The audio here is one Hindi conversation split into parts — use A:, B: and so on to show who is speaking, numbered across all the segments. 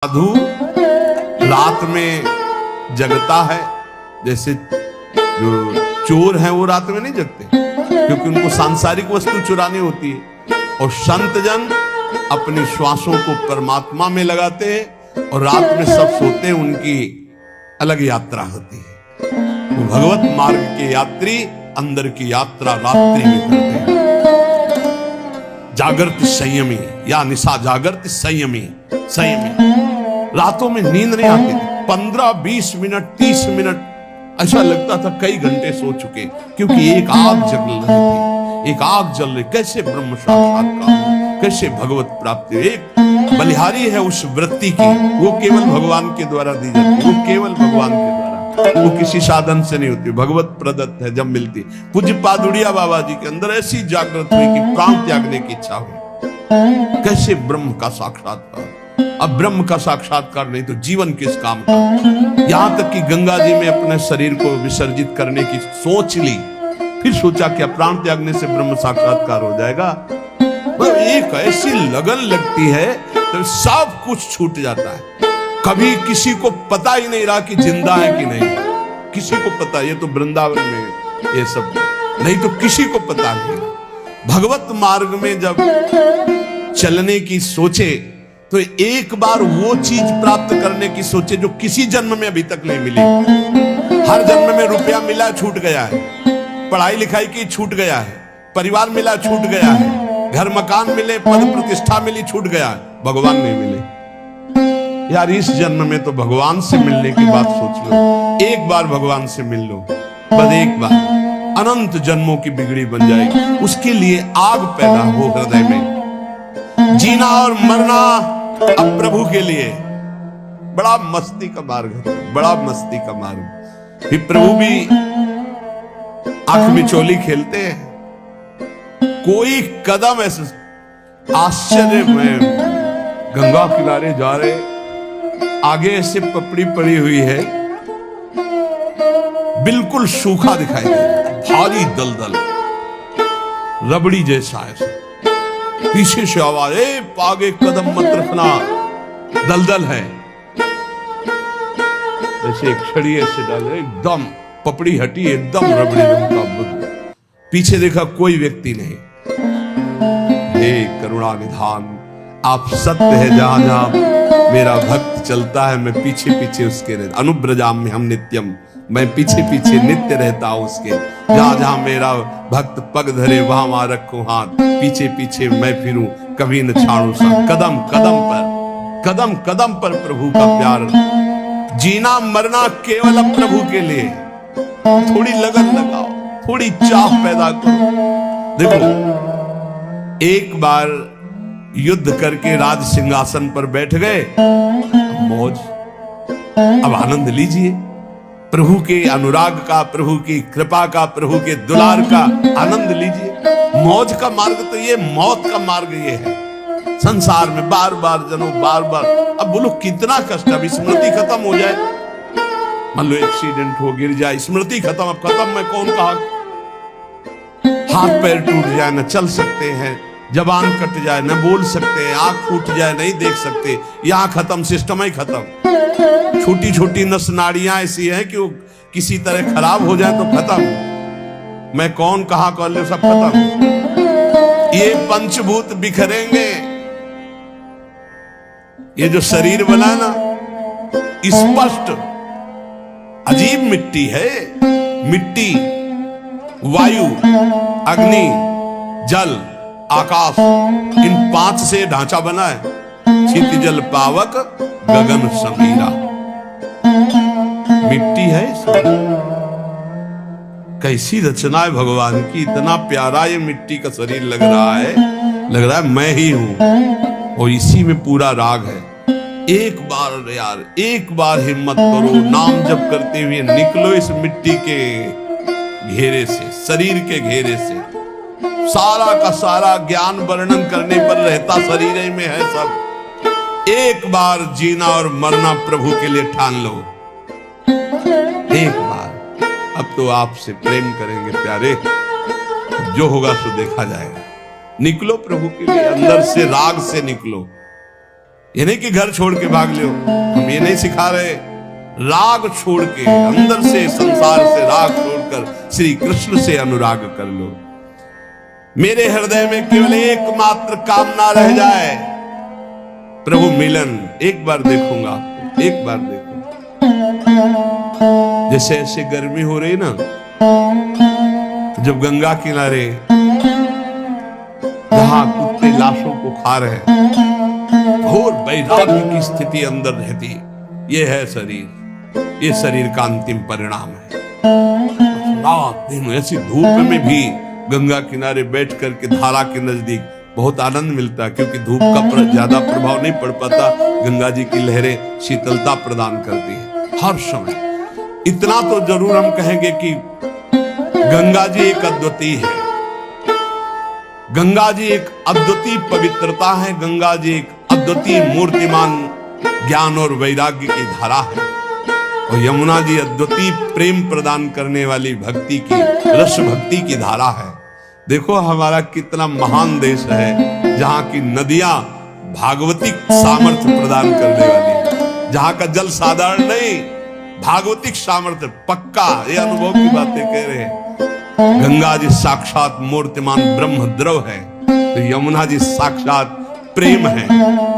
A: साधु रात में जगता है, जैसे जो चोर हैं वो रात में नहीं जगते क्योंकि उनको सांसारिक वस्तु चुरानी होती है। और संत जन अपनी श्वासों को परमात्मा में लगाते हैं और रात में सब सोते हैं, उनकी अलग यात्रा होती है। वो भगवत मार्ग के यात्री अंदर की यात्रा रात्रि में करते हैं। जागृत संयमी या निशा जागृत संयमी रातों में नींद नहीं आती थी। 15-20 मिनट 30 मिनट ऐसा लगता था कई घंटे सो चुके, क्योंकि एक आग जल रही थी, एक आग जल रही। कैसे ब्रह्म साक्षात्कार, कैसे भगवत प्राप्ति। एक बलिहारी है उस वृत्ति की, वो केवल भगवान के द्वारा दी जाती है, वो केवल भगवान के द्वारा, वो किसी साधन से नहीं होती, भगवत प्रदत्त है। जब मिलती पूज्य पादुड़िया बाबा जी के अंदर ऐसी जागृत हुई कि प्राण त्यागने की इच्छा हुई। कैसे ब्रह्म का साक्षात्कार। अब ब्रह्म का साक्षात्कार नहीं तो जीवन किस काम का। यहां तक कि गंगा जी में अपने शरीर को विसर्जित करने की सोच ली, फिर सोचा कि प्राण त्यागने से ब्रह्म साक्षात्कार हो जाएगा। एक ऐसी लगन लगती है तो सब कुछ छूट जाता है। कभी किसी को पता ही नहीं रहा कि जिंदा है कि नहीं, किसी को पता। ये तो वृंदावन में ये सब नहीं तो किसी को पता नहीं। भगवत मार्ग में जब चलने की सोचे तो एक बार वो चीज प्राप्त करने की सोचे जो किसी जन्म में अभी तक नहीं मिली। हर जन्म में रुपया मिला छूट गया है, पढ़ाई लिखाई की छूट गया है, परिवार मिला छूट गया है, घर मकान मिले, पद प्रतिष्ठा मिली छूट गया है, भगवान नहीं मिले। यार इस जन्म में तो भगवान से मिलने की बात सोच लो। एक बार भगवान से मिल लो, बस एक बार, अनंत जन्मों की बिगड़ी बन जाएगी। उसके लिए आग पैदा हो हृदय में। जीना और मरना अब प्रभु के लिए बड़ा मस्ती का मार्ग है, बड़ा मस्ती का मार्ग। फिर प्रभु भी आंख में चोली खेलते हैं। कोई कदम ऐसे आश्चर्य में गंगा किनारे जा रहे, आगे ऐसे पपड़ी पड़ी हुई है, बिल्कुल सूखा दिखाई दे रहा है, भारी दलदल रबड़ी जैसा है। पीछे से आवाज, आगे कदम मत रखना, दलदल है। वैसे एक छड़ी ऐसे डाले, एकदम पपड़ी हटी, एकदम रबड़ी रंग का बुद्ध। पीछे देखा कोई व्यक्ति नहीं। हे करुणा निधान, आप सत्य है, जहां जहां मेरा भक्त चलता है मैं पीछे पीछे उसके रहता। अनुब्रजाम में हम नित्यम, मैं पीछे पीछे नित्य रहता हूं उसके। जहां जहां मेरा भक्त पग धरे वहां वहां रखूं हाथ, पीछे पीछे मैं फिरूं, कभी न छाड़ू सा। कदम कदम पर प्रभु का प्यार। जीना मरना केवल अब प्रभु के लिए। थोड़ी लगन लगाओ, थोड़ी चाह पैदा करो। देखो एक बार युद्ध करके राज सिंहासन पर बैठ गए, मौज, अब आनंद लीजिए प्रभु के अनुराग का, प्रभु की कृपा का, प्रभु के दुलार का आनंद लीजिए। मौज का मार्ग तो ये, मौत का मार्ग ये है। संसार में बार बार जनों, बार बार, अब बोलो कितना कष्ट। अब स्मृति खत्म हो जाए, मान लो एक्सीडेंट हो, गिर जाए, स्मृति खत्म, अब खत्म। मैं कौन कहा, हाथ पैर टूट जाए, न चल सकते हैं, जबान कट जाए, न बोल सकते हैं, आंख फूट जाए, नहीं देख सकते, यहां खत्म, सिस्टम ही खत्म। छोटी छोटी नस नाड़ियां ऐसी हैं कि वो किसी तरह खराब हो जाए तो खत्म। मैं कौन कहां कर ले, सब खत्म। ये पंचभूत बिखरेंगे। ये जो शरीर बना ना, स्पष्ट अजीब मिट्टी है। मिट्टी, वायु, अग्नि, जल, आकाश, इन 5 से ढांचा बना है। क्षिति जल पावक गगन समीरा, मिट्टी है। कैसी रचना है भगवान की, इतना प्यारा ये मिट्टी का शरीर लग रहा है मैं ही हूं, और इसी में पूरा राग है। एक बार यार, एक बार हिम्मत करो, नाम जप करते हुए निकलो इस मिट्टी के घेरे से, शरीर के घेरे से। सारा का सारा ज्ञान वर्णन करने पर रहता शरीर ही में है सब। एक बार जीना और मरना प्रभु के लिए ठान लो, एक बार। अब तो आपसे प्रेम करेंगे प्यारे, जो होगा सो देखा जाएगा। निकलो प्रभु के लिए, अंदर से राग से निकलो। ये नहीं कि घर छोड़ के भाग लो, हम ये नहीं सिखा रहे। राग छोड़ के, अंदर से संसार से राग छोड़कर श्री कृष्ण से अनुराग कर लो। मेरे हृदय में केवल एकमात्र कामना रह जाए, प्रभु मिलन। एक बार देखूंगा आपको, एक बार देखूंगा। जैसे ऐसे गर्मी हो रही ना, जब गंगा किनारे जहां कुत्ते लाशों को खा रहे हैं, घोर वैराग्य की स्थिति अंदर रहती, ये है शरीर, ये शरीर का अंतिम परिणाम है। रात दिन ऐसी धूप में भी गंगा किनारे बैठ करके धारा के नजदीक बहुत आनंद मिलता है, क्योंकि धूप का ज्यादा प्रभाव नहीं पड़ पाता। गंगा जी की लहरें शीतलता प्रदान करती है हर समय। इतना तो जरूर हम कहेंगे कि गंगा जी एक अद्वितीय है, गंगा जी एक अद्वितीय पवित्रता है, गंगा जी एक अद्वितीय मूर्तिमान ज्ञान और वैराग्य की धारा है, और यमुना जी अद्वितीय प्रेम प्रदान करने वाली भक्ति की, रस भक्ति की धारा है। देखो हमारा कितना महान देश है, जहां की नदियां भागवतिक सामर्थ्य प्रदान करने वाली है, जहां का जल साधारण नहीं, भागवतिक सामर्थ्य पक्का। ये अनुभव की बातें कह रहे हैं। गंगा जी साक्षात मूर्तिमान ब्रह्म द्रव है, तो यमुना जी साक्षात प्रेम है।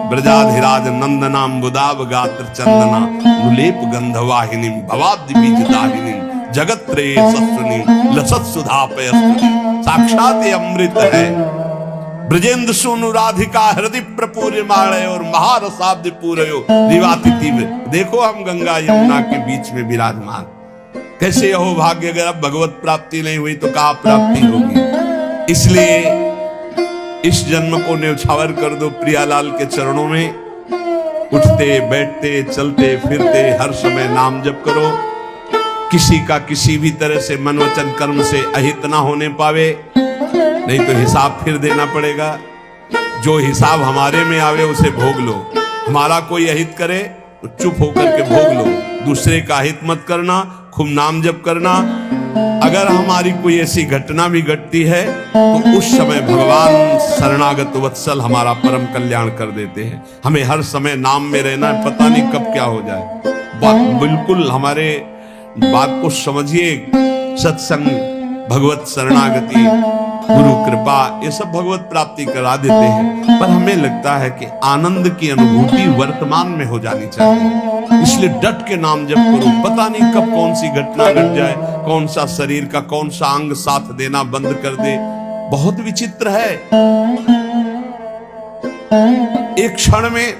A: ब्रजाधिराज नंदनाम बुदाब गात्र चंदना नुलेप गंधवाहिनी भवाब्धि बीजदाहिनी जगत त्रय सस्वनी लसत सुधा पयस्वनी। साक्षात ये अमृत है। ब्रजेंद्र सोनु राधिका हृदय प्रपूर्य माणय और महारसाब्द पूरयो दिवातिथि। देखो हम गंगा यमुना के बीच में विराजमान। कैसे यहो भाग्य, अगर अब भगवत प्राप्ति नहीं हुई तो कहाँ प्राप्ति होगी। इसलिए इस जन्म को न्यौछावर कर दो प्रियालाल के चरणों में। उठते बैठते चलते फिरते हर समय नाम जप करो। किसी का किसी भी तरह से मन वचन कर्म से अहित ना होने पावे, नहीं तो हिसाब फिर देना पड़ेगा। जो हिसाब हमारे में आवे उसे भोग लो। हमारा कोई अहित करे तो चुप होकर के भोग लो, दूसरे का हित मत करना, खूब नाम जप करना। अगर हमारी कोई ऐसी घटना भी घटती है तो उस समय भगवान शरणागत वत्सल हमारा परम कल्याण कर देते हैं। हमें हर समय नाम में रहना है, पता नहीं कब क्या हो जाए। बात बिल्कुल हमारे बात को समझिए। सत्संग, भगवत शरणागति, गुरु कृपा, ये सब भगवत प्राप्ति करा देते हैं, पर हमें लगता है कि आनंद की अनुभूति वर्तमान में हो जानी चाहिए। इसलिए डट के नाम जप करो। पता नहीं कब कौन सी घटना घट जाए, कौन सा शरीर का कौन सा अंग साथ देना बंद कर दे। बहुत विचित्र है। एक क्षण में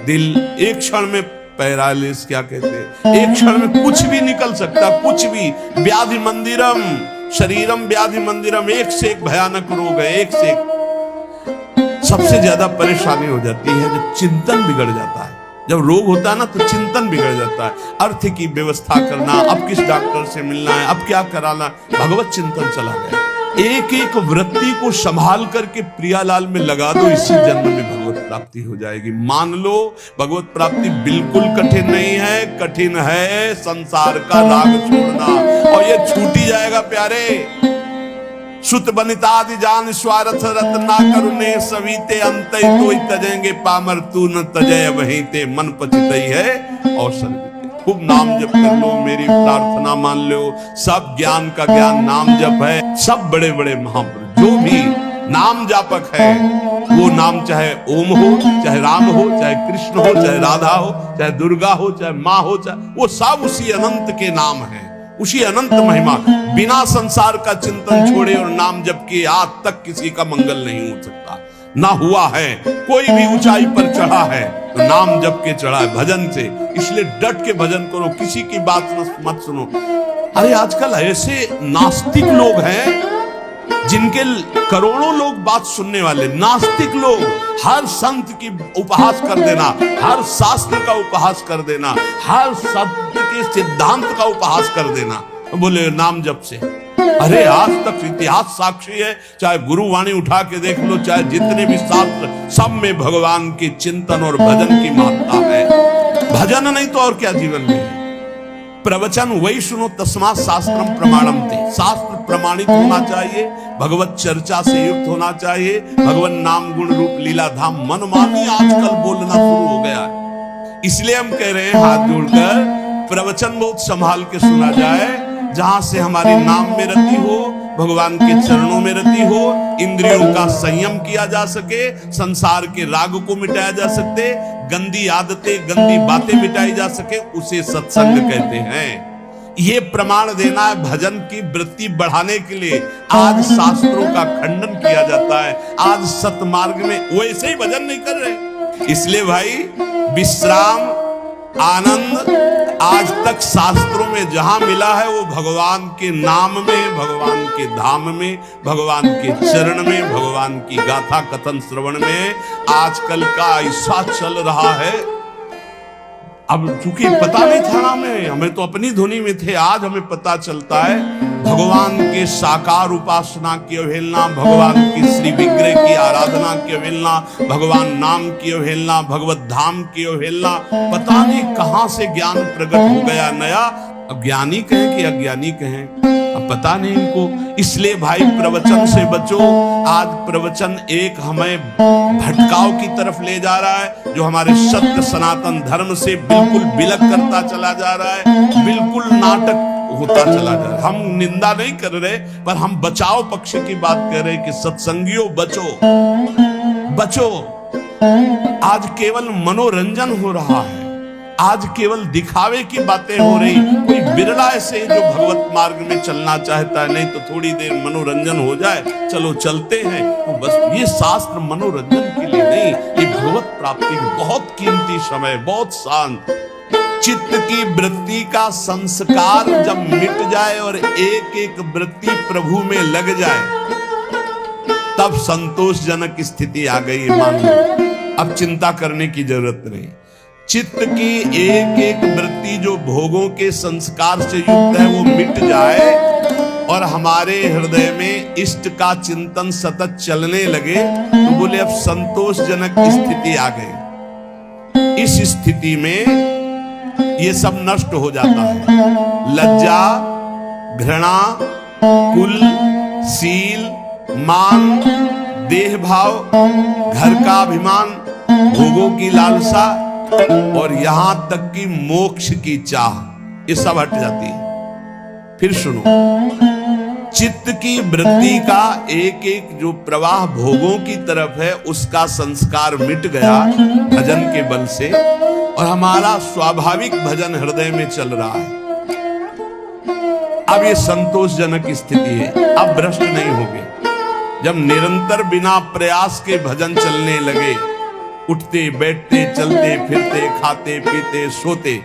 A: दिल, एक क्षण में पैरालिस, क्या कहते हैं, एक क्षण में कुछ भी निकल सकता, कुछ भी। व्याधि मंदिरम शरीरम व्याधि मंदिरम, एक से एक भयानक रोग है, एक से एक। सबसे ज्यादा परेशानी हो जाती है जब चिंतन बिगड़ जाता है। जब रोग होता है ना तो चिंतन बिगड़ जाता है। अर्थ की व्यवस्था करना, अब किस डॉक्टर से मिलना है, अब क्या कराना, भगवत चिंतन चला गया। एक एक वृत्ति को संभाल करके प्रियालाल में लगा दो, इसी जन्म में भगवत प्राप्ति हो जाएगी। मान लो भगवत प्राप्ति बिल्कुल कठिन नहीं है, कठिन है संसार का राग छोड़ना, और ये छूटी जाएगा प्यारे। सुत बनितादि जान स्वार्थ रत्ना करुणे सवीते अंत तो तजेंगे पामर तू न तजय वहीं ते मन पचितई है औषध। खूब नाम जप कर लो, मेरी प्रार्थना मान लो। सब ज्ञान का ज्ञान नाम जप है। सब बड़े बड़े महापुरुष जो भी नाम जापक है, वो नाम चाहे ओम हो, चाहे राम हो, चाहे कृष्ण हो, चाहे राधा हो, चाहे दुर्गा हो, चाहे माँ हो, चाहे वो सब उसी अनंत के नाम है, उसी अनंत महिमा। बिना संसार का चिंतन छोड़े और नाम जप किए आज तक किसी का मंगल नहीं हो सकता, ना हुआ है। कोई भी ऊंचाई पर चढ़ा है तो नाम जप के चढ़ा है, भजन से। इसलिए डट के भजन करो, किसी की बात मत सुनो। अरे आजकल ऐसे नास्तिक लोग हैं जिनके करोड़ों लोग बात सुनने वाले, नास्तिक लोग। हर संत की उपहास कर देना, हर शास्त्र का उपहास कर देना, हर शब्द के सिद्धांत का उपहास कर देना, बोले नाम जप से। अरे आज तक इतिहास साक्षी है, चाहे गुरुवाणी उठा के देख लो, चाहे जितने भी शास्त्र, सब में भगवान की चिंतन और भजन की महत्ता है। भजन नहीं तो और क्या जीवन में है। प्रवचन वही सुनो, तस्मात् शास्त्रम प्रमाणम ते। शास्त्र प्रमाणित होना चाहिए, भगवत चर्चा से युक्त होना चाहिए, भगवान नाम गुण रूप लीला धाम मनमानी आजकल बोलना शुरू हो गया है। इसलिए हम कह रहे हैं हाथ जोड़कर प्रवचन बहुत संभाल के सुना जाए, जहां से हमारी नाम में रति हो, भगवान के चरणों में रति हो, इंद्रियों का संयम किया जा सके, संसार के राग को मिटाया जा सके, गंदी आदतें गंदी बातें मिटाई जा सके, उसे सत्संग कहते हैं। ये प्रमाण देना है भजन की वृत्ति बढ़ाने के लिए। आज शास्त्रों का खंडन किया जाता है, आज सतमार्ग में वैसे ही भजन नहीं कर रहे। इसलिए भाई विश्राम आनंद आज तक शास्त्रों में जहां मिला है वो भगवान के नाम में, भगवान के धाम में, भगवान के चरण में, भगवान की गाथा कथन श्रवण में। आजकल का ऐसा चल रहा है, अब चूंकि पता नहीं था हमें तो अपनी धुनी में थे, आज हमें पता चलता है भगवान के साकार उपासना की अवहेलना, भगवान की श्री विग्रह की आराधना की अवहेलना, भगवान नाम की अवहेलना, भगवत धाम की अवहेलना। पता नहीं कहां से ज्ञान प्रकट हो गया नया, अब ज्ञानी कहें कि अज्ञानी कहें, अब पता नहीं इनको। इसलिए भाई प्रवचन से बचो। आज प्रवचन एक हमें भटकाव की तरफ ले जा रहा है, जो हमारे सत्य सनातन धर्म से बिल्कुल विलग करता चला जा रहा है, बिल्कुल नाटक होता चला जा रहा है। हम निंदा नहीं कर रहे, पर हम बचाव पक्ष की बात कर रहे हैं कि सत्संगियों बचो बचो। आज केवल मनोरंजन हो रहा है, आज केवल दिखावे की बातें हो रही। कोई बिरला ऐसे जो भगवत मार्ग में चलना चाहता है, नहीं तो थोड़ी देर मनोरंजन हो जाए, चलो चलते हैं, तो बस ये शास्त्र मनोरंजन के लिए नहीं, ये भगवत प्राप्ति की बहुत कीमती समय, बहुत शांत। चित्त की वृत्ति का संस्कार जब मिट जाए और एक एक वृत्ति प्रभु में लग जाए, तब संतोषजनक स्थिति आ गई। मान लो अब चिंता करने की जरूरत नहीं। चित्त की एक एक वृत्ति जो भोगों के संस्कार से युक्त है वो मिट जाए और हमारे हृदय में इष्ट का चिंतन सतत चलने लगे, तो बोले अब संतोषजनक स्थिति आ गई। इस स्थिति में ये सब नष्ट हो जाता है। लज्जा, घृणा, कुल, सील, मान, देह भाव, घर का अभिमान, भोगों की लालसा और यहां तक कि मोक्ष की चाह, ये सब हट जाती है। फिर सुनो, चित्त की वृत्ति का एक एक जो प्रवाह भोगों की तरफ है, उसका संस्कार मिट गया भजन के बल से, और हमारा स्वाभाविक भजन हृदय में चल रहा है। अब ये संतोषजनक स्थिति है, अब भ्रष्ट नहीं होगे। जब निरंतर बिना प्रयास के भजन चलने लगे, उठते बैठते चलते फिरते खाते पीते सोते,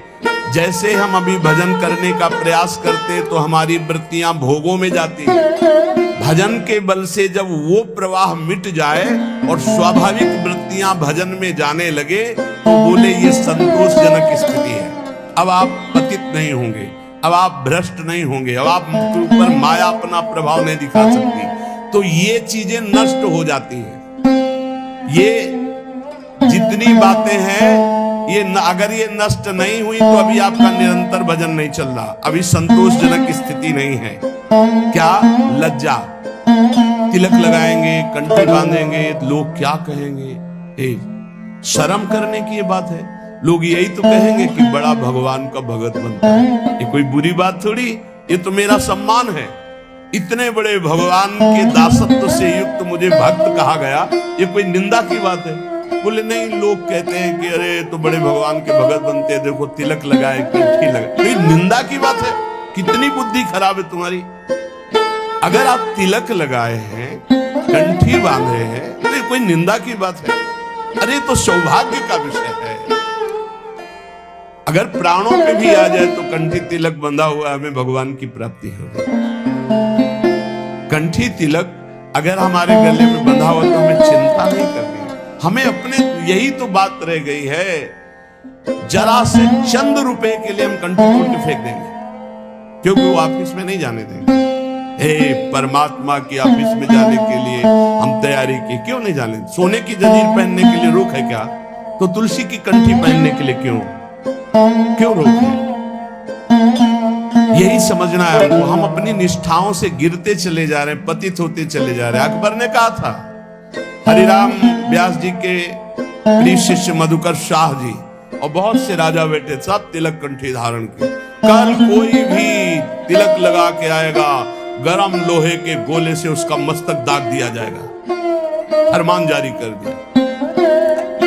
A: जैसे हम अभी भजन करने का प्रयास करते तो हमारी वृत्तियां भोगों में जाती हैं। भजन के बल से जब वो प्रवाह मिट जाए और स्वाभाविक वृत्तियां भजन में जाने लगे, तो बोले ये संतोषजनक स्थिति है। अब आप पतित नहीं होंगे, अब आप भ्रष्ट नहीं होंगे, अब आपके ऊपर माया अपना प्रभाव नहीं दिखा सकती। तो ये चीजें नष्ट हो जाती हैं। ये जितनी बातें हैं, ये अगर ये नष्ट नहीं हुई तो अभी आपका निरंतर भजन नहीं चल रहा, अभी संतोषजनक स्थिति नहीं है। क्या? लज्जा, तिलक लगाएंगे, कंठी बांधेंगे, लोग क्या कहेंगे? शर्म करने की ये बात है। लोग यही तो कहेंगे कि बड़ा भगवान का भगत बनता है। ये कोई बुरी बात थोड़ी, ये तो मेरा सम्मान है। इतने बड़े भगवान के दासत्व से युक्त मुझे भक्त कहा गया, ये कोई निंदा की बात है? बोले नहीं, लोग कहते हैं कि अरे तो बड़े भगवान के भगत बनते हैं, देखो तिलक लगाए, कंठी लगाए। तो ये निंदा की बात है? कितनी बुद्धि खराब है तुम्हारी। अगर आप तिलक लगाए हैं, कंठी बांधे हैं, तो ये कोई निंदा की बात है? अरे तो सौभाग्य का विषय है। अगर प्राणों पे भी आ जाए तो कंठी तिलक बंधा हुआ हमें भगवान की प्राप्ति होगी। कंठी तिलक अगर हमारे गले में बंधा हुआ तो हमें चिंता नहीं करनी। हमें अपने, यही तो बात रह गई है, जरा से चंद रुपए के लिए हम कंठी तोड़ के फेंक देंगे, क्योंकि वो ऑफिस में नहीं जाने देंगे। हे परमात्मा की ऑफिस में जाने के लिए हम तैयारी की, क्यों नहीं जाने? सोने की जंजीर पहनने के लिए रोक है क्या? तो तुलसी की कंठी पहनने के लिए क्यों रोक है? यही समझना है हमको। हम अपनी निष्ठाओं से गिरते चले जा रहे हैं, पतित होते चले जा रहे हैं। अकबर ने कहा था, हरिराम व्यास जी के प्रिय शिष्य मधुकर शाह जी और बहुत से राजा बेटे सब तिलक कंठी धारण किए। कल कोई भी तिलक लगा के आएगा, गरम लोहे के गोले से उसका मस्तक दाग दिया जाएगा, फरमान जारी कर दिया।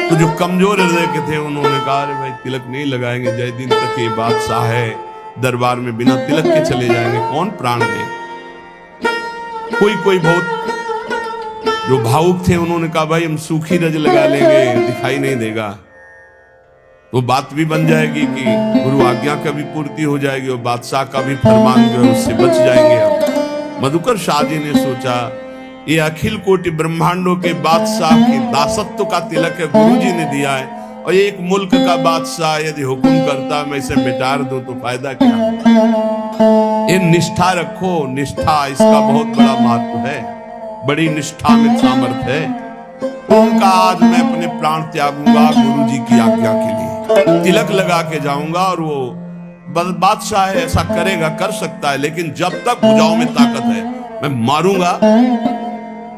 A: तो जो कमजोर हृदय के थे उन्होंने कहा, अरे भाई तिलक नहीं लगाएंगे, जय दिन तक ये बादशाह है, दरबार में बिना तिलक के चले जाएंगे, कौन प्राण दे। कोई बहुत जो भावुक थे उन्होंने कहा, भाई हम सूखी रज लगा लेंगे, दिखाई नहीं देगा, तो बात भी बन जाएगी कि गुरु आज्ञा का भी पूर्ति हो जाएगी और बादशाह का भी फरमान जो है उससे बच जाएंगे हम। मधुकर शाह जी ने सोचा, ये अखिल कोटि ब्रह्मांडों के बादशाह की दासत्व का तिलक है, गुरु जी ने दिया है, और एक मुल्क का बादशाह यदि हुक्म करता मैं इसे मिटार दूं तो फायदा क्या। ये निष्ठा रखो, निष्ठा इसका बहुत बड़ा महत्व है, बड़ी निष्ठा में सामर्थ्य है। उनका आज मैं अपने प्राण त्यागूंगा गुरु जी की आज्ञा के लिए, तिलक लगा के जाऊंगा। और वो बादशाह है, ऐसा करेगा, कर सकता है, लेकिन जब तक भुजाओं में ताकत है मैं मारूंगा,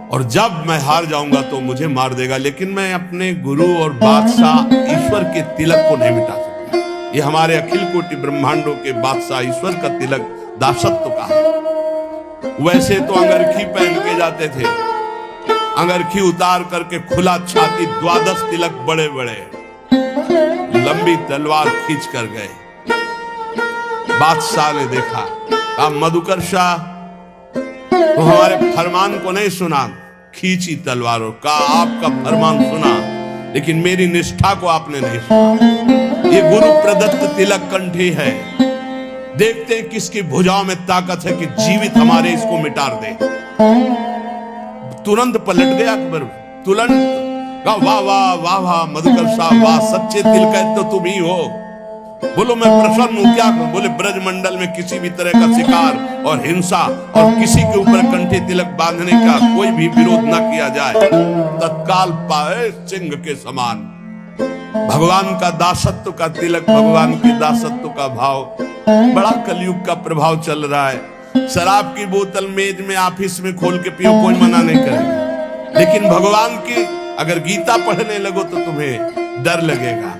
A: और जब मैं हार जाऊंगा तो मुझे मार देगा, लेकिन मैं अपने गुरु और बादशाह ईश्वर के तिलक को नहीं मिटा सकता। ये हमारे अखिल कोटि ब्रह्मांडों के बादशाह ईश्वर का तिलक दासत्व का है। वैसे तो अंगरखी पहन के जाते थे, अंगरखी उतार करके खुला छाती, 12 तिलक बड़े बड़े, लंबी तलवार खींच कर गए। बादशाह ने देखा, कहा मधुकर शाह तो हमारे फरमान को नहीं सुना, खींची तलवारों का, आपका फरमान सुना लेकिन मेरी निष्ठा को आपने नहीं सुना। ये गुरु प्रदत्त तिलक कंठी है, देखते हैं किसकी भुजाओं में ताकत है कि जीवित हमारे इसको मिटार दे। तुरंत पलट गया अकबर, तुरंत कहा, वाह वाह वाह वाह मधुकर शाह वाह, सच्चे दिल का तो तुम ही हो। बोलो मैं प्रसन्न हूं, क्या करूं? बोले ब्रजमंडल में किसी भी तरह का शिकार और हिंसा और किसी के ऊपर कंठी तिलक बांधने का कोई भी विरोध न किया जाए, तत्काल पाए सिंह के समान। भगवान का दासत्व का तिलक, भगवान के दासत्व का भाव, बड़ा कलयुग का प्रभाव चल रहा है। शराब की बोतल मेज में ऑफिस में खोल के पियो, कोई मना नहीं करेगा, लेकिन भगवान की अगर गीता पढ़ने लगो तो तुम्हें डर लगेगा।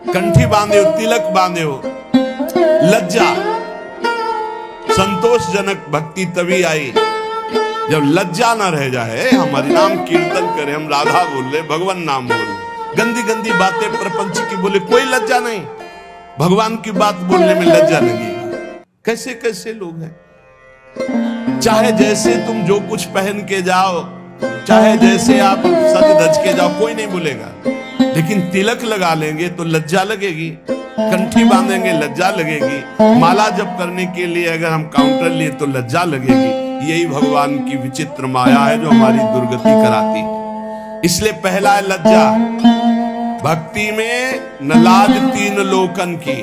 A: कंठी बांधे हो, तिलक बांधे हो, लज्जा। संतोषजनक भक्ति तभी आई जब लज्जा ना रह जाए। हम हरि नाम कीर्तन करें, हम राधा बोल रहे, भगवान नाम बोल रहे, गंदी गंदी बातें प्रपंच की बोले, कोई लज्जा नहीं। भगवान की बात बोलने में लज्जा लगेगी। कैसे कैसे लोग हैं, चाहे जैसे तुम जो कुछ पहन के जाओ, चाहे जैसे आप सज धज के जाओ, कोई नहीं बोलेगा, लेकिन तिलक लगा लेंगे तो लज्जा लगेगी, कंठी बांधेंगे लज्जा लगेगी, माला जप करने के लिए अगर हम काउंटर लिए तो लज्जा लगेगी। यही भगवान की विचित्र माया है जो हमारी दुर्गति कराती है। इसलिए पहला है लज्जा। भक्ति में न लाज तीन लोकन की,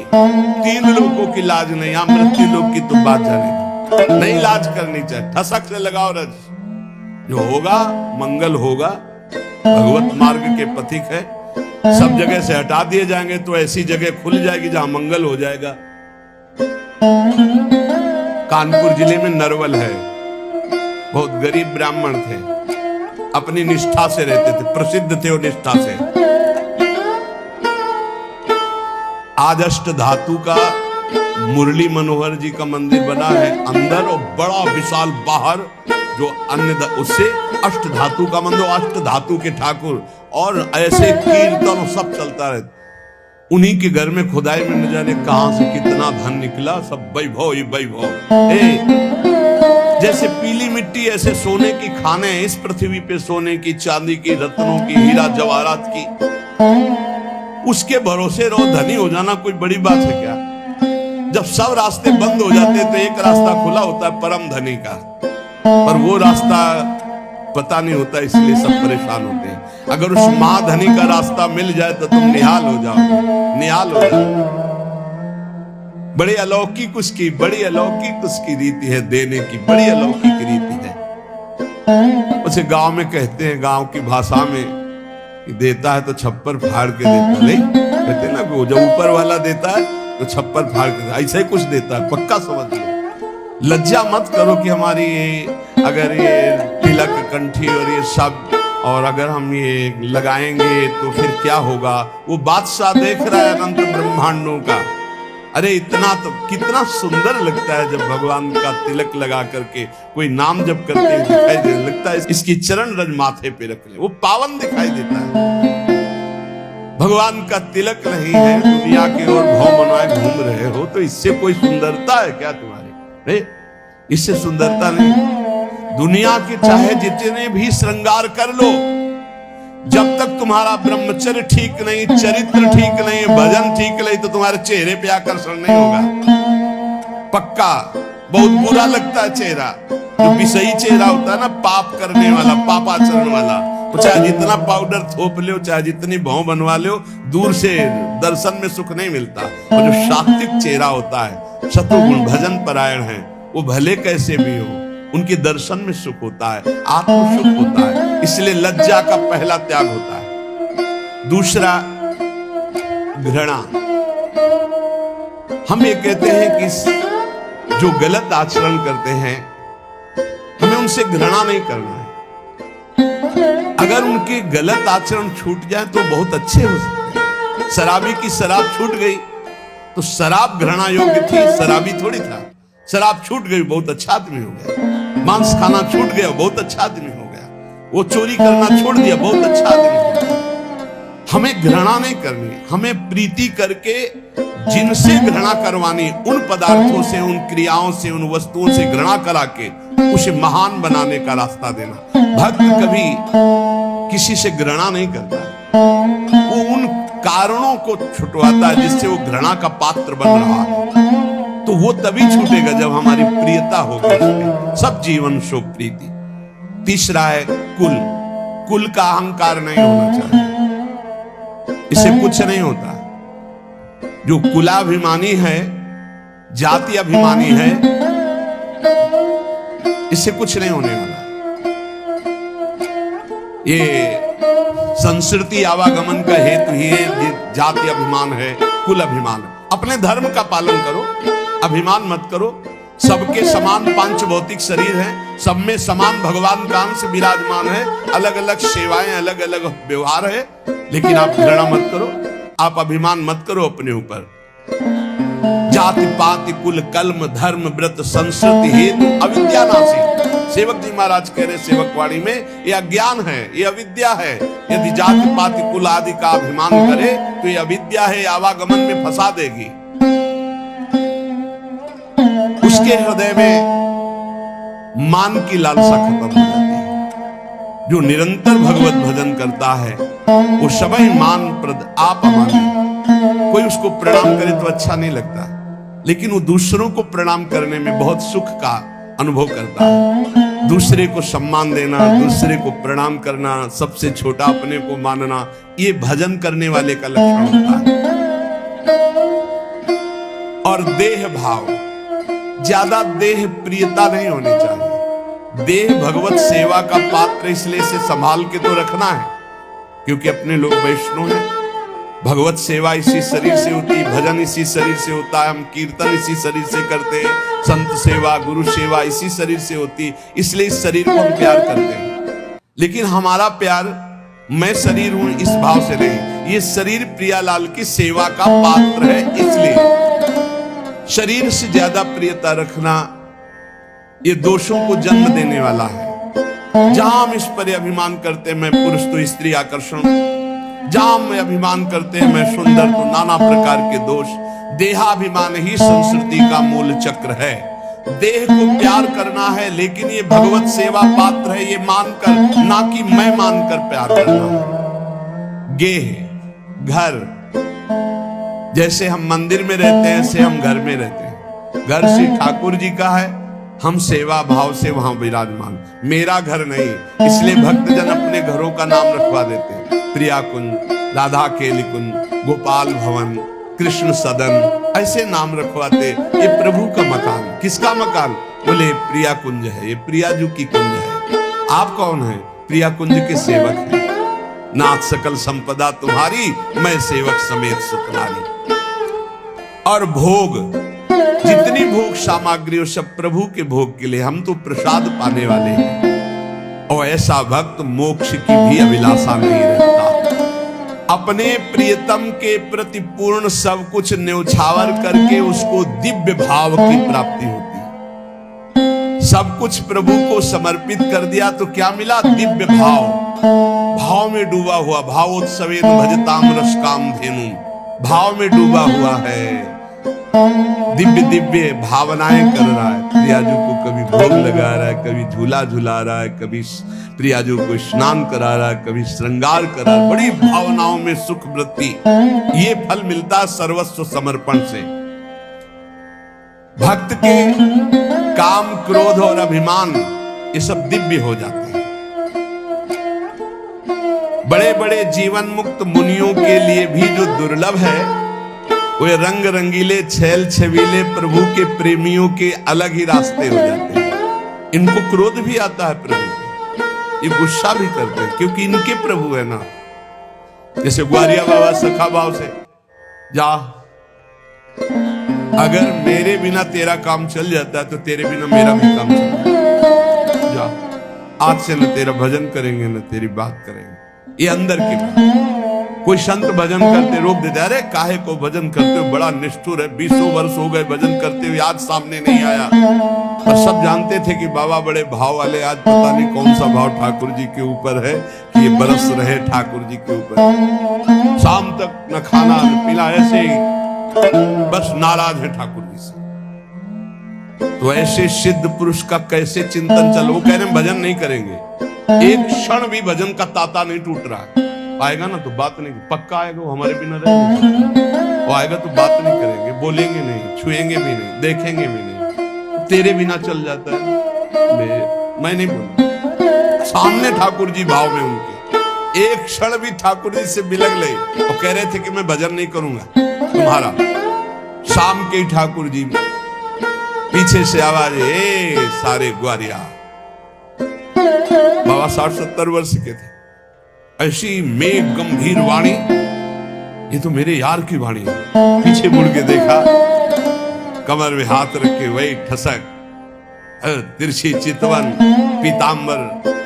A: 3 लोगों की लाज नहीं, यहाँ मृत्यु लोक की तो बात जाने नहीं, लाज करनी चाहिए। ठसक से लगाओ रज, जो होगा मंगल होगा। भगवत मार्ग के पथिक है, सब जगह से हटा दिए जाएंगे तो ऐसी जगह खुल जाएगी जहां मंगल हो जाएगा। कानपुर जिले में नरवल है, बहुत गरीब ब्राह्मण थे, अपनी निष्ठा से रहते थे, प्रसिद्ध थे और निष्ठा से। आज अष्ट धातु का मुरली मनोहर जी का मंदिर बना है अंदर, और बड़ा विशाल बाहर जो अन्य उससे अष्ट धातु का मंदिर, अष्ट धातु के ठाकुर, और ऐसे कीर्तन सब चलता रहता। उन्हीं के घर में खुदाई में न जाने कहां से कितना धन निकला, सब वैभव ही वैभव। जैसे पीली मिट्टी ऐसे सोने की खाने हैं इस पृथ्वी पे, सोने की, चांदी की, रत्नों की, हीरा जवाहरात की, उसके भरोसे रहो, धनी हो जाना कोई बड़ी बात है क्या? जब सब रास्ते बंद हो जाते हैं तो एक रास्ता खुला होता है परम धनी का, पर वो रास्ता पता नहीं होता, इसलिए सब परेशान होते हैं। अगर उस महाधनी का रास्ता मिल जाए तो तुम निहाल हो जाओ, निहाल हो जाओ। बड़ी अलौकिक उसकी, बड़ी अलौकिक उसकी रीति है देने की, बड़ी अलौकिक रीति है। उसे गांव में कहते हैं, गांव की भाषा में, देता है तो छप्पर फाड़ के देता, नहीं कहते ना, जब ऊपर वाला देता है तो छप्पर फाड़ के, ऐसा ही कुछ देता है, पक्का समझ लो। लज्जा मत करो कि हमारी ये अगर ये तिलक कंठी और ये सब और अगर हम ये लगाएंगे तो फिर क्या होगा। वो बादशाह देख रहा है अनंत ब्रह्मांडों का। अरे इतना तो कितना सुंदर लगता है जब भगवान का तिलक लगा करके कोई नाम जप करते हुए दिखाई दे, लगता है इसकी चरण रज माथे पे रख ले, वो पावन दिखाई देता है। भगवान का तिलक नहीं है, दुनिया की ओर भौ मनवाए घूम रहे हो, तो इससे कोई सुंदरता है क्या तुम्हारी? इससे सुंदरता नहीं। दुनिया के चाहे जितने भी श्रृंगार कर लो, जब तक तुम्हारा ब्रह्मचर्य ठीक नहीं, चरित्र ठीक नहीं, भजन ठीक नहीं, तो तुम्हारे चेहरे पे आकर्षण नहीं होगा। पक्का बहुत बुरा लगता है चेहरा, जो विषयी चेहरा होता है ना, पाप करने वाला, पापाचरण वाला, तो चाहे जितना पाउडर थोप लो, चाहे जितनी भौं बनवा लो, दूर से दर्शन में सुख नहीं मिलता। और जो सात्विक चेहरा होता है, शत्रुगुण भजन परायण है, वो भले कैसे भी हो, उनके दर्शन में सुख होता है, आत्म सुख होता है। इसलिए लज्जा का पहला त्याग होता है। दूसरा घृणा। हम ये कहते हैं कि जो गलत आचरण करते हैं हमें उनसे घृणा नहीं करना है। अगर उनके गलत आचरण छूट जाए तो बहुत अच्छे हो सकते हैं। शराबी की शराब छूट गई तो शराब घृणा योग्य थी, शराबी थोड़ी था। शराब छूट गई, बहुत अच्छा आदमी हो गया। मांस खाना छूट गया, बहुत अच्छा आदमी हो गया। वो चोरी करना छोड़ दिया, बहुत अच्छा आदमी हो गया। हमें घृणा नहीं करनी, हमें प्रीति करके जिनसे घृणा करवानी, उन पदार्थों से, उन क्रियाओं से, उन वस्तुओं से घृणा करा के उसे महान बनाने का रास्ता देना। भक्त कभी किसी से घृणा नहीं करता, वो उन कारणों को छुटवाता है जिससे वो घृणा का पात्र बन रहा है। तो वो तभी छूटेगा जब हमारी प्रियता होगी उसमें। सब जीवन शोक प्रीति। तीसरा है कुल। कुल का अहंकार नहीं होना चाहिए, इससे कुछ नहीं होता। जो कुलाभिमानी है, जाति अभिमानी है, इससे कुछ नहीं होने वाला। ये संस्कृति आवागमन का हेतु ही जाति अभिमान है, कुल अभिमान है। अपने धर्म का पालन करो, अभिमान मत करो। सबके समान पांच भौतिक शरीर हैं, सब में समान भगवान का अंश विराजमान है। अलग अलग सेवाएं, अलग अलग व्यवहार है, लेकिन आप घृणा मत करो, आप अभिमान मत करो अपने ऊपर। जाति पाति कुल कल्म धर्म व्रत संस्कृति हेतु अविद्या नासी। सेवक जी महाराज कह रहे सेवक वाणी में, ये अज्ञान है, ये अविद्या है। यदि जाति पाति कुल आदि का अभिमान करे तो ये अविद्या है, आवागमन में फंसा देगी। उसके हृदय में मान की लालसा खत्म हो जाती है। जो निरंतर भगवत भजन करता है वो सभी मान प्रद आप अमाने। कोई उसको प्रणाम करे तो अच्छा नहीं लगता, लेकिन वो दूसरों को प्रणाम करने में बहुत सुख का अनुभव करता है। दूसरे को सम्मान देना, दूसरे को प्रणाम करना, सबसे छोटा अपने को मानना, ये भजन करने वाले का लक्षण होता है। और देह भाव, ज्यादा देह प्रियता नहीं होनी चाहिए। देह भगवत सेवा का पात्र, इसलिए इसे संभाल के तो रखना है, क्योंकि अपने लोग वैष्णव हैं। भगवत सेवा इसी शरीर से होती है, भजन इसी शरीर से होता है, हम कीर्तन इसी शरीर से करते हैं, संत सेवा गुरु सेवा इसी शरीर से होती है। इसलिए इस शरीर को हम प्यार करते हैं, लेकिन हमारा प्यार मैं शरीर हूं इस भाव से नहीं। ये शरीर प्रियालाल की सेवा का पात्र है, इसलिए शरीर से ज्यादा प्रियता रखना ये दोषों को जन्म देने वाला है। जहां हम इस पर अभिमान करते हैं मैं पुरुष तो स्त्री आकर्षण, जहां हम अभिमान करते हैं मैं सुंदर तो नाना प्रकार के दोष। देहाभिमान ही संस्कृति का मूल चक्र है। देह को प्यार करना है, लेकिन ये भगवत सेवा पात्र है, ये मानकर, ना कि मैं मानकर प्यार करना है। गेह घर, जैसे हम मंदिर में रहते हैं ऐसे हम घर में रहते हैं। घर श्री ठाकुर जी का है, हम सेवा भाव से वहां विराजमान। मेरा घर नहीं, इसलिए भक्तजन अपने घरों का नाम रखवा देते हैं। प्रिया कुंज, राधा केली कुंज, गोपाल भवन, कृष्ण सदन, ऐसे नाम रखवाते। ये प्रभु का मकान। किसका मकान? बोले प्रिया कुंज है, ये प्रियाजू की कुंज है। आप कौन है? प्रिया कुंज के सेवक हैं। नाथ सकल संपदा तुम्हारी, मैं सेवक समेत सुखनारी। और भोग, जितनी भोग सामग्री हो सब प्रभु के भोग के लिए, हम तो प्रसाद पाने वाले हैं। और ऐसा भक्त मोक्ष की भी अभिलाषा नहीं रखता, अपने प्रियतम के प्रति पूर्ण सब कुछ न्यौछावर करके उसको दिव्य भाव की प्राप्ति होती है। सब कुछ प्रभु को समर्पित कर दिया तो क्या मिला? दिव्य भाव। भाव में डूबा हुआ, भावोत्सवेन भजताम रस काम धेनु, भाव में डूबा हुआ है, दिव्य दिव्य भावनाएं कर रहा है। प्रियाजू को कभी भोग लगा रहा है, कभी झूला झूला रहा है, कभी प्रियाजू को स्नान करा रहा है, कभी श्रृंगार करा रहा है। बड़ी भावनाओं में सुख वृत्ति, ये फल मिलता है सर्वस्व समर्पण से। भक्त के काम, क्रोध और अभिमान ये सब दिव्य हो जाते हैं। बड़े बड़े जीवन मुक्त मुनियों के लिए भी जो दुर्लभ है, वे रंग रंगीले छैल छबीले प्रभु के प्रेमियों के अलग ही रास्ते हो जाते हैं। इनको क्रोध भी आता है प्रभु पे, ये गुस्सा भी करते हैं क्योंकि इनके प्रभु है ना। जैसे ग्वारिया बाबा सखा भाव से, जा अगर मेरे बिना तेरा काम चल जाता है तो तेरे बिना मेरा भी काम चल जा। आज से न तेरा भजन करेंगे न तेरी बात करेंगे। ये अंदर की बात। कोई संत भजन करते रोक देते, अरे काहे को भजन करते हो, बड़ा निष्ठुर है, 20 वर्ष हो गए भजन करते हुए, आज सामने नहीं आया। और सब जानते थे कि बाबा बड़े भाव वाले, आज पता नहीं कौन सा भाव ठाकुर जी के ऊपर है कि ये बरस रहे ठाकुर जी के ऊपर। शाम तक न खाना न पीना, ऐसे ही बस नाराज है ठाकुर जी से। तो ऐसे सिद्ध पुरुष का कैसे चिंतन चलो? वो कह रहे भजन नहीं करेंगे, एक क्षण भी भजन का ताता नहीं टूट रहा है। आएगा ना तो बात नहीं, पक्का आएगा, वो हमारे बिना रहेगा। वो आएगा तो बात नहीं करेंगे, बोलेंगे नहीं, छुएंगे भी नहीं, देखेंगे भी नहीं, तेरे बिना चल जाता है। मैं नहीं बोलूं, सामने ठाकुर जी भाव में उनके, एक क्षण भी ठाकुर जी से बिलग ले और कह रहे थे कि मैं भजन नहीं करूंगा तुम्हारा। शाम के ठाकुर जी पीछे से आवाज, ए सारे ग्वारिया। बाबा 60-70 वर्ष के थे। ऐसी मेघ गंभीर वाणी, ये तो मेरे यार की वाणी है। पीछे मुड़ के देखा, कमर में हाथ रखे वही ठसक, तिरछी चितवन, पीतांबर,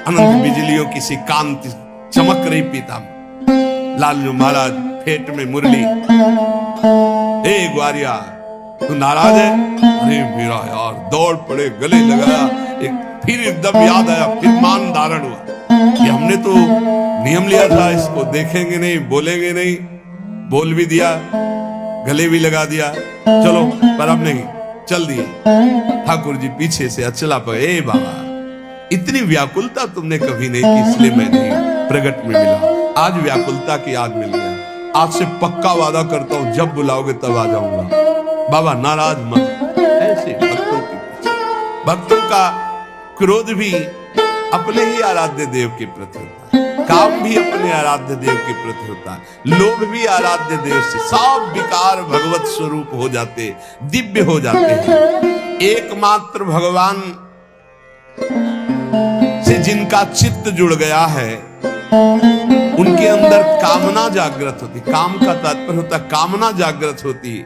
A: अनंत बिजलियों की सी कांति चमक रही पीतांबर। लालजू महाराज फेट में मुरली। ए ग्वारिया तू नाराज है? अरे मेरा यार, दौड़ पड़े, गले लगाया, फिर एकदम याद आया, फिर मान धारण हुआ कि हमने तो नियम लिया था, इसको देखेंगे नहीं, बोलेंगे नहीं, बोल भी दिया, गले भी लगा दिया, चलो पर अब नहीं, चल दिए। ठाकुर जी पीछे से अचला पर, ए बाबा इतनी व्याकुलता तुमने कभी नहीं की, इसलिए मैं नहीं प्रगट में मिला। आज व्याकुलता की याद मिल गया। आज से पक्का वादा करता हूं, जब बुलाओगे तब आ जाऊंगा। बाबा नाराज मत। ऐसे भक्तों का क्रोध भी अपने ही आराध्य देव के प्रति होता है, काम भी अपने आराध्य देव के प्रति होता है, लोभ भी आराध्य देव से। सब विकार भगवत स्वरूप हो जाते, दिव्य हो जाते हैं। एकमात्र भगवान से जिनका चित्त जुड़ गया है, उनके अंदर कामना जागृत होती। काम का तात्पर्य होता है कामना जागृत होती,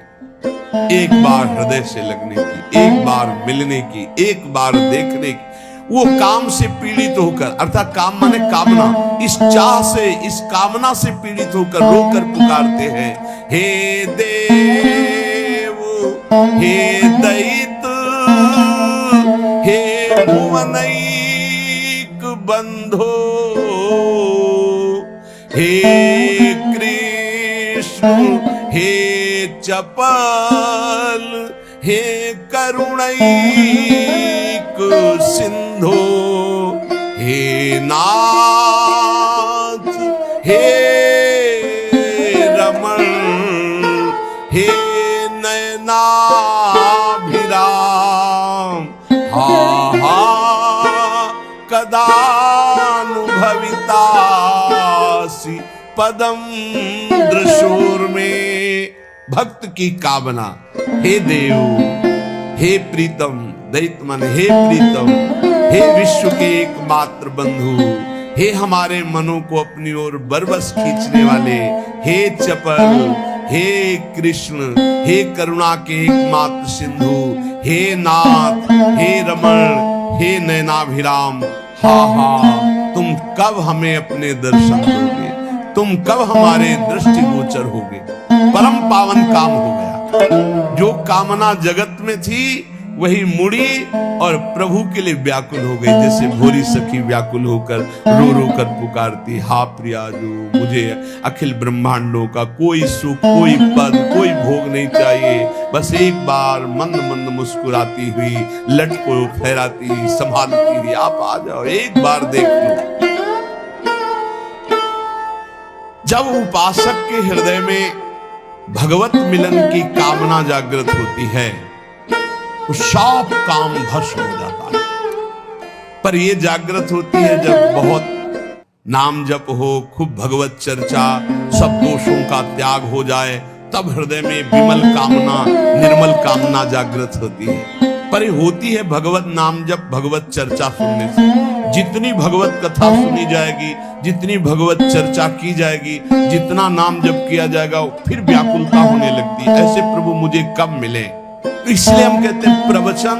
A: एक बार हृदय से लगने की, एक बार मिलने की, एक बार देखने की। वो काम से पीड़ित होकर, अर्थात काम माने कामना, इस चाह से, इस कामना से पीड़ित होकर रोकर पुकारते हैं, हे देव, हे दैत, हे भुवनैक बंधो, हे कृष्ण, हे चपल, हे करुणैक सिंधो, हे नाथ, हे रमण, हे नयनाभिराम, हा हा कदानुभवितासि पदम दृशोर में। भक्त की कामना, हे देव, हे प्रीतम, दैत मन हे प्रीतम, हे विश्व के एकमात्र बंधु, हे हमारे मनों को अपनी ओर बरबस खींचने वाले, हे चपल, हे कृष्ण, हे करुणा के एकमात्र सिंधु, हे नाथ, हे रमण, हे नयनाभिराम, हा हा तुम कब हमें अपने दर्शन दोगे, तुम कब हमारे दृष्टिगोचर होगे। परम पावन काम हो गया। जो कामना जगत में थी वही मुड़ी और प्रभु के लिए व्याकुल हो गई। जैसे भोरी सखी व्याकुल होकर रो रो कर पुकारती, हा प्रियाजू, मुझे अखिल ब्रह्मांडों का कोई सुख, कोई पद, कोई भोग नहीं चाहिए, बस एक बार मंद मंद मुस्कुराती हुई, लट को फहराती हुई, संभालती हुई, आप आ जाओ, एक बार देख लो। जब उपासक के हृदय में भगवत मिलन की कामना जागृत होती है तो सब काम भस्म हो जाता है। पर यह जागृत होती है जब बहुत नाम जप हो, खूब भगवत चर्चा, सब दोषों का त्याग हो जाए, तब हृदय में विमल कामना, निर्मल कामना जागृत होती है। पर ये होती है भगवत नाम जप, भगवत चर्चा सुनने से। जितनी भगवत कथा सुनी जाएगी, जितनी भगवत चर्चा की जाएगी, जितना नाम जप किया जाएगा, फिर व्याकुलता होने लगती है, ऐसे प्रभु मुझे कब मिले। इसलिए हम कहते हैं प्रवचन,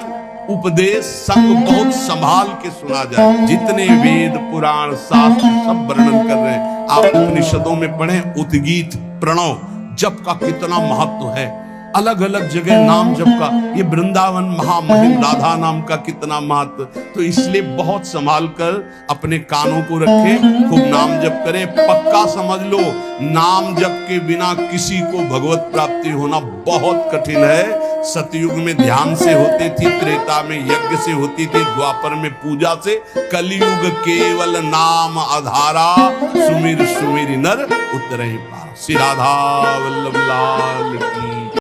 A: उपदेश, संग बहुत संभाल के सुना जाए। जितने वेद, पुराण, शास्त्र सब वर्णन कर रहे हैं, आप उपनिषदों में पढ़ें, उद्गीत, प्रणव, जप का कितना महत्व है। अलग अलग जगह नाम जप का, ये वृंदावन महामहिम राधा नाम का कितना महत्व। तो इसलिए बहुत संभाल कर अपने कानों को रखें, खूब नाम जप करें। पक्का समझ लो, नाम जप के बिना किसी को भगवत प्राप्ति होना बहुत कठिन है। सतयुग में ध्यान से होती थी, त्रेता में यज्ञ से होती थी, द्वापर में पूजा से, कलयुग केवल नाम आधारा, सुमिर सुमिर नर उतरे पार। श्री राधा वल्लभ लाल की